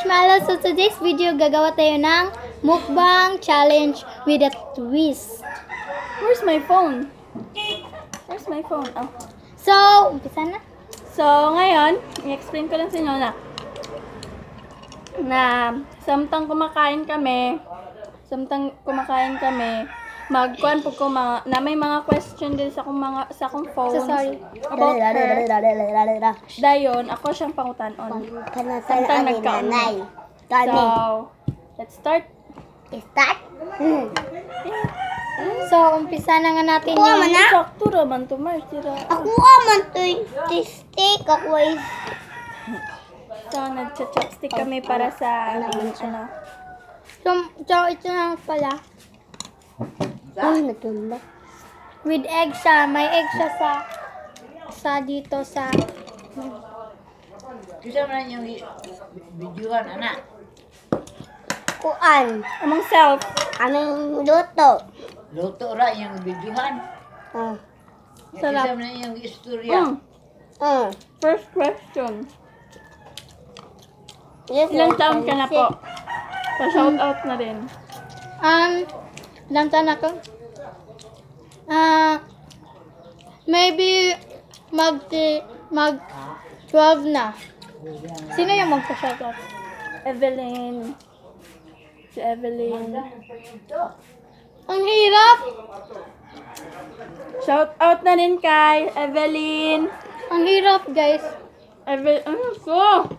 Marshmallow. So today's video, gagawa tayo ng mukbang challenge with a twist. Where's my phone? Where's my phone? Oh. So, umpisa na. So, ngayon, i-explain ko lang sa inyo na samtang kumakain kami, magkuhan po ko na may mga question din sa akong phone. So, sorry. About her. Dayon, ako siyang pangutanon. Samtang nagkaunay. So, let's start. So, umpisa na nga natin Kuha mo yung... na. Sakto raman to, Martira. Ako aman to steak ako ay So, nag-chopstick kami para sa ano. So, ito na pala. natumba. With egg siya. May egg siya sa dito sa... Kita mo na yung videohan, anak. Kuan, Among self. aming luto. Luto ra yung videohan. Oh. Sarap. Kita mo na yung istorya. First question. Yes, Ilang taon ka na po? Pa-shout out na din. Ilang taon ako? Maybe mag 12 na. Sino yung magsa-shoutout? Evelyn. Si Evelyn. Ang hirap! Shout out na din kay Evelyn. Ang hirap, guys. Ano ko?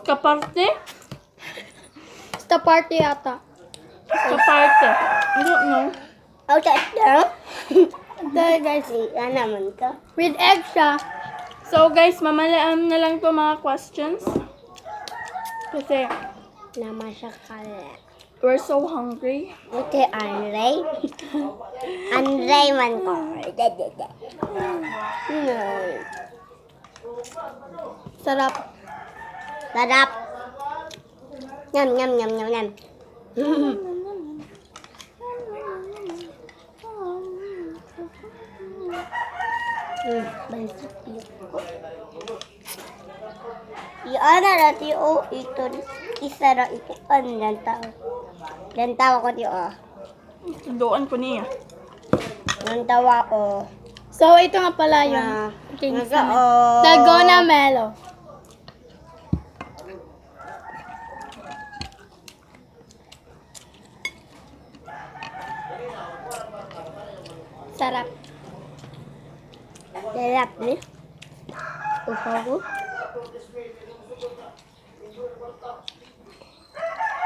Kaparte? Basta party yata. Kaparte. I don't know. Oh, that's Ito, guys. Yan naman ka. With egg siya. So guys, mamalaan na lang po mga questions. Kasi Namasakala. we're so hungry. Okay, Andre. Andre man ko. No. Sarap. Sarap. Nyam, nyam, nyam, nyam, nyam. Balik yun. Iana natin o ito isa ra ito dan tao. Dan tao ko ti o. Doon ko niya. Dan tawa ko. So, ito nga pala yung Na kings naga namin. o. Dalgona Melo. Sarap. Sarap ni. Usaw.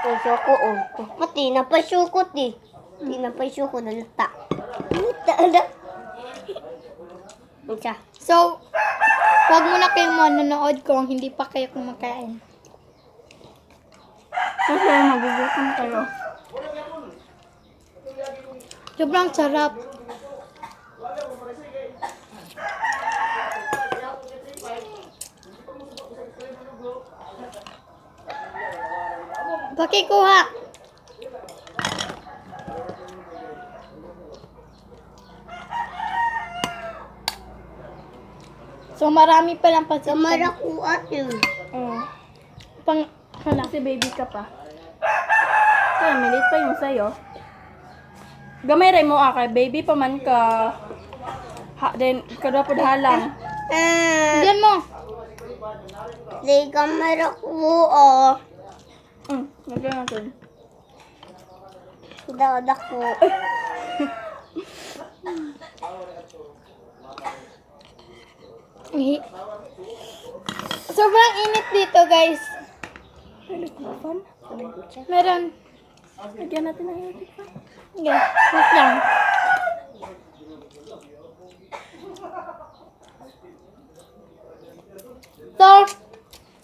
Puso ko o. Pati napasukot eh. Di napasukot na lata. Lata. Isa. So, wag muna kayong manonood kung hindi pa kayo kumakain. Kasi magugutom kayo. Sobrang sarap. Pakikuha. So, marami palang pansit. Kamara ko ate. Oh. Pang, hala. Kasi baby ka pa. Kaya milit pa yung sayo. Gamay rin mo kay baby pa man ka. Then, kada po halang. Diyan mo. Di kamara ko o. Lagyan natin. Dada ko. Sobrang init dito, guys. Electric Meron. Lagyan natin ng electric fan. Okay, wait lang. So,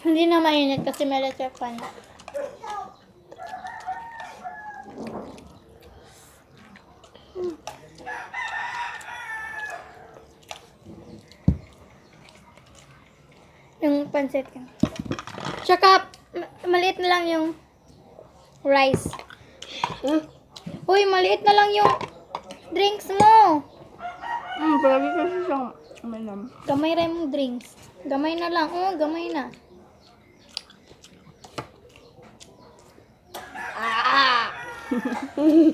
hindi na mainit kasi may electric fan. Yung pansit ka. Tsaka, maliit na lang yung rice. Uy, maliit na lang yung drinks mo. Palagi kasi siyang uminom. Gamay rin mong drinks. Gamay na lang. Oh, gamay na. Mm.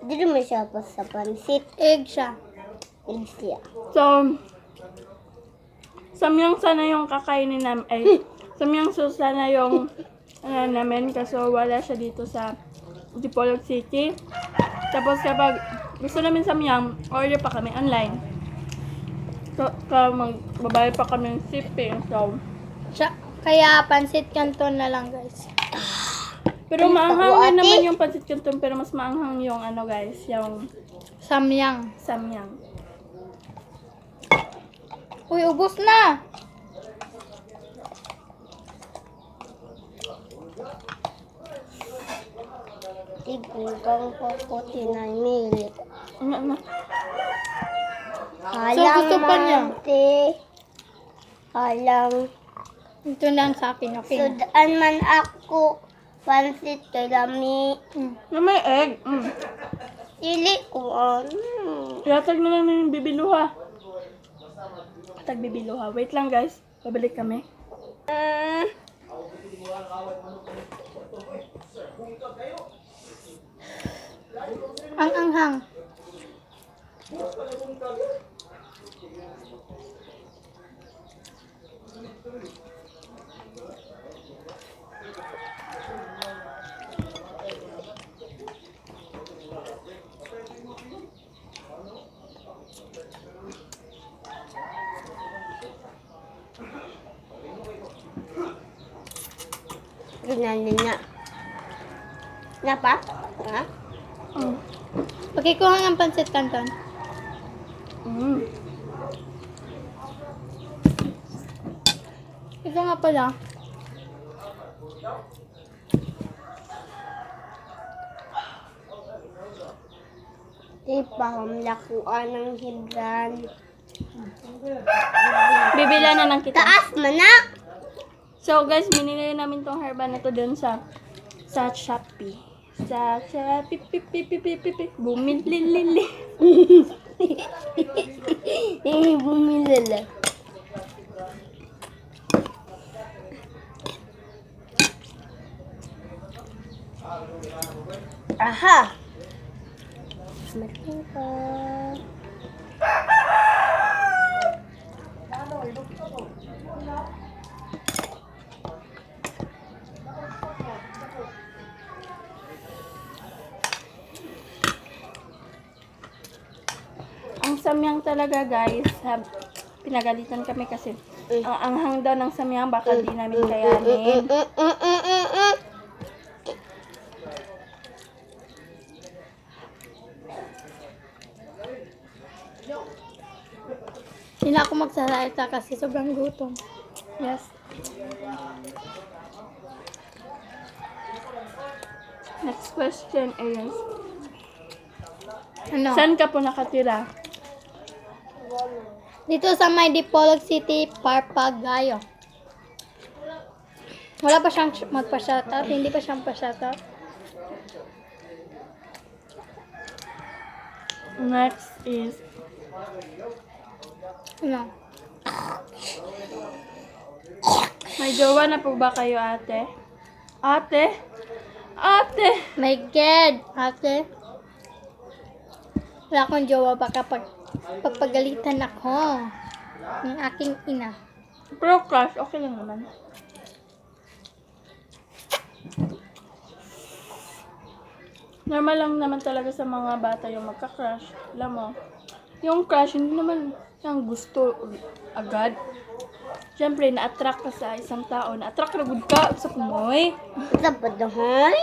Dito mo siya pa sa pansit. Egg siya. Egg siya. So, samyang sana yung kakainin namin. Ay, samyang sana yung namin. Kaso wala siya dito sa Dipolog City. Tapos kapag gusto namin samyang, order pa kami online. So, magbabayad pa kami ng shipping. So, Kaya pansit canton na lang, guys. pero maanghang Ako, din ate. naman yung pancit canton, pero mas maanghang yung ano guys, yung Samyang. samyang. Uy, ubos na! Tigurang paputi na milit. Ano? Halang gusto pa niya? mante. Halang. Ito lang sa akin, okay na. Sudaan man ako. Pansit kay lami. Na may egg. Dili ko. Ilatag na lang yung bibiluha. Tag bibiluha. Wait lang guys. Babalik kami. Ang anghang. Ginalin na. Napa? Ha? Pagkikuha ng pansit canton. Ito nga pala. Di pa humlakuan ng hibran. Bibila na lang kita. Taas man na! So guys, binili namin tong herbal na to dun sa Shopee. Sa Shopee. Bumilili. Bumilala. Aha! Matin pa. Ang samyang talaga guys, pinagalitan kami kasi ang anghang daw ng samyang baka di namin kayanin. Hindi na ako magsasalita kasi sobrang gutom. Yes. Next question is, Ano? saan ka po nakatira? Dito sa may Dipolog City, Papagayo. Wala pa siyang magpa-shoutout. Hindi pa siyang pa-shoutout. Next is, Ano? may jowa na po ba kayo ate? Ate? Ate! My God, ate. Wala akong jowa, baka papagalitan ako ng aking ina. Pero crush, okay lang naman. Normal lang naman talaga sa mga bata yung magka-crush. Alam mo, yung crush, hindi naman yung gusto agad. Siyempre, na-attract ka sa isang tao. Na-attract na good ka sa kumoy. Sa padahay?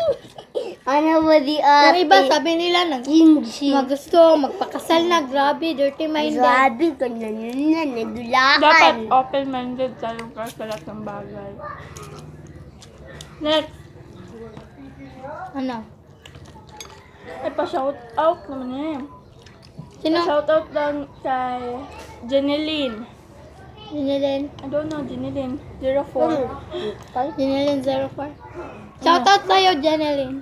Ano ba di Yung ate? iba, sabi nila, Hindi. gusto, magpakasal na, grabe, dirty minded. Grabe ka na nagulakan. Dapat open-minded tayong crush sa lahat ng bagay. Next, Ano? ay pa-shout out naman eh. Sino? Shout out lang kay Jeneline. Jinilin. I don't know, Jeneline. 04. Jinilin 04. Shoutout sa'yo, Janelyn.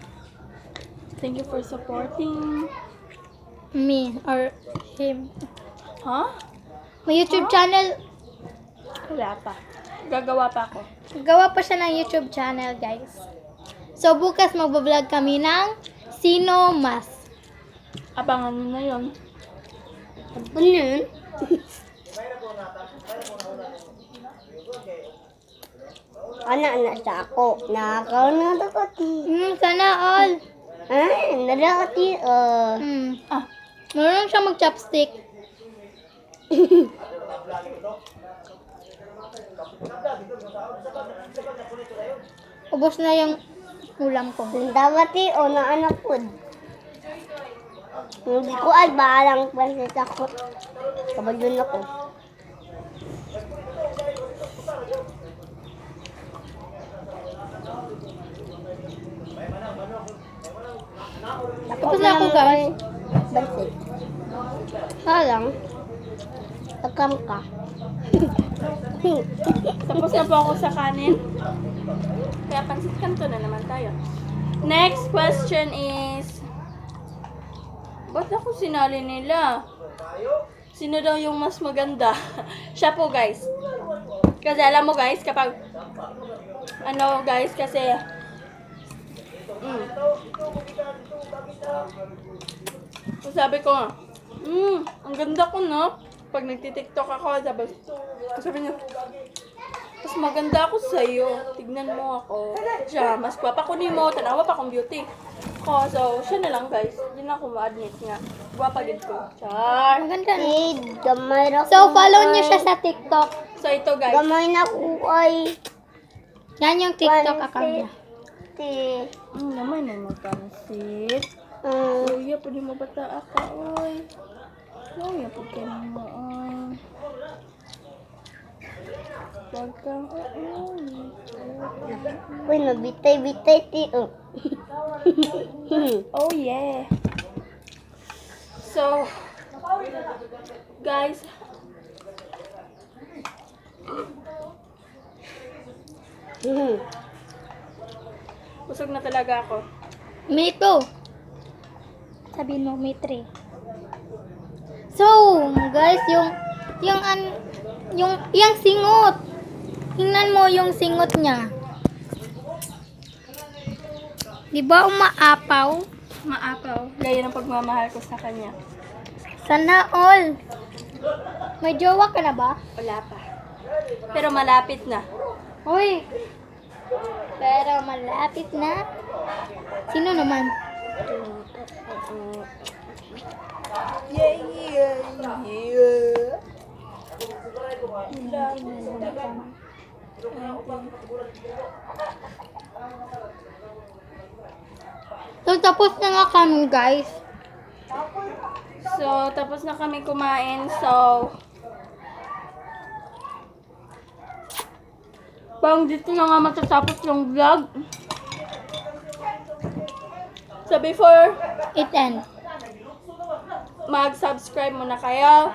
Thank you for supporting. Me or him. Huh? May YouTube channel. Wala pa. Gagawa pa ako. Gawa pa siya ng YouTube channel, guys. So, bukas magbablog kami ng Sino Mas. Abangan nyo na yun. Ano yun? Anak sa ako. Nakakaw na dakati. Sana all. Ay, nadakati. Ah, Marunong siya mag-chopstick. Ubos na yung ulam ko. Dawati o na anak po. Hindi ko ay balang pansit ako. Kabadun ako. Tapos na ako, guys. Pansit. Halang. Takam ka. tapos na po ako sa kanin. Kaya pansit kanto na naman tayo. Next question is, ba't ako sinali nila? Sino daw yung mas maganda? Siya po, guys. Kasi alam mo, guys, kapag kasi so, sabi ko, ang ganda ko, no? Pag nagtitiktok ako, sabi niya, mas maganda ako sa'yo. Tignan mo ako. Siya, mas gwapa ko ni mo. Tanawa pa akong beauty. So, siya na lang, guys. Hindi na ako ma-admit nga. Gwapa din ko. Char. Maganda na. Gamay na So, follow niyo siya sa TikTok. So, ito, guys. Gamay na ko ay. Yan yung TikTok account niya. Naman na magpansit. Kuya, pwede mo bata ako, oy. Kuya, pwede mo, oy. Huwag kang, Uy, nabitay-bitay ti. oh, yeah. So, guys, busog na talaga ako. Me too. Sabihin mo, me 3. So, guys, yung singot. Tingnan mo yung singot niya. Di ba umaapaw? Maapaw. Gaya ng pagmamahal ko sa kanya. Sana all. May jowa ka na ba? Wala pa. Pero malapit na. Hoy. Pero malapit na. Sino naman? So, tapos na nga kami, guys. So, tapos na kami kumain. So, parang dito na nga matatapos yung vlog. So, before It ends. mag-subscribe muna kayo,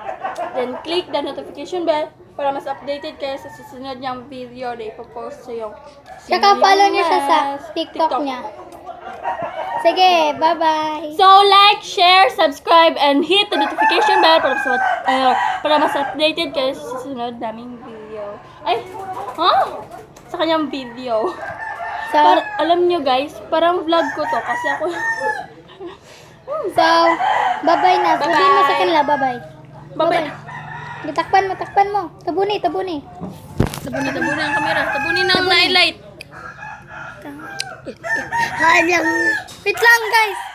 then click the notification bell para mas updated kayo sa susunod niyang video na ipopost sa yung Tsaka follow niyo siya sa TikTok niya. Sige, bye-bye. So, like, share, subscribe, and hit the notification bell para mas updated kayo sa susunod naming video. Ay, sa kanyang video. So, Alam nyo guys, parang vlog ko to kasi ako so bye-bye na. Sabihin mo sa kanila, bye-bye. Bye-bye. Takpan mo. Tabuni. Tabuni ang camera. Tabuni ng nightlight. Halang. Wait lang, guys.